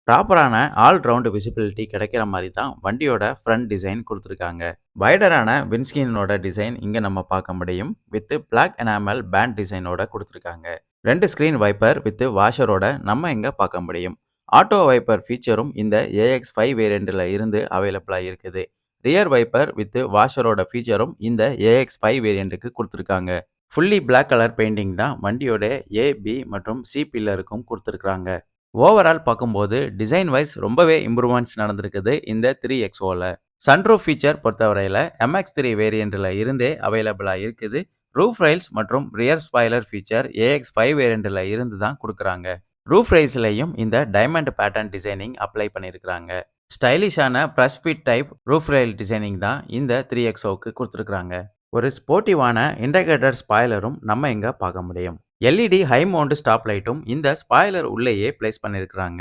ப்ராப்பரான all round visibility கிடைக்கிற மாரி தான் வண்டியோட ஃப்ரண்ட் டிசைன் குடுத்துருக்காங்க. வைடரான விண்ட்ஸ்கிரீனோட டிசைன் இங்க நம்ம பார்க்க முடியும். வித் பிளாக் எனாமல் பேண்ட் டிசைனோட குடுத்துருக்காங்க. 2 ஸ்க்ரீன் வைப்பர் வித் வாஷரோட நம்ம இங்க பார்க்க முடியும். ஆட்டோ வைப்பர் ஃபீச்சரும் இந்த AX5 வேரியண்ட்ல இருந்து அவைலபிளா இருக்குது. ரியர் வைப்பர் வித் வாஷரோட ஃபீச்சரும் இந்த AX5 வேரியண்ட்க்கு குடுத்துருக்காங்க. ஃபுல்லி பிளாக் கலர் பெயிண்டிங் தான் வண்டியோட ஏ, பி மற்றும் சி பில்லருக்கும் குடுத்துருக்காங்க. ஓவரால் பார்க்கும்போது டிசைன் வைஸ் ரொம்பவே இம்ப்ரூவ்மெண்ட்ஸ் நடந்திருக்குது இந்த 3XOல. சன்ரூஃப் ஃபீச்சர் பொறுத்தவரையில MX3 வேரியண்ட்ல இருந்தே அவைலபிளா இருக்குது. ரூஃப் ரெயில்ஸ் மற்றும் ரியர் ஸ்பாய்லர் ஃபீச்சர் AX5 வேரியண்ட்ல இருந்து தான் குடுக்குறாங்க. ரூஃப் ரெயில்ஸ்லயும் இந்த டைமண்ட் பேட்டர்ன் டிசைனிங் அப்ளை பண்ணியிருக்காங்க. ஸ்டைலிஷான press fit type roof rail designing தான் இந்த 3XOக்கு குடுத்துருக்காங்க. ஒரு ஸ்போர்ட்டிவான இன்டகிரேட்டட் ஸ்பாய்லரும் நம்ம இங்க பார்க்க முடியும். LED ஹை மவுண்ட் ஸ்டாப் லைட்டும் இந்த ஸ்பாய்லர் உள்ளேயே பிளேஸ் பண்ணியிருக்காங்க.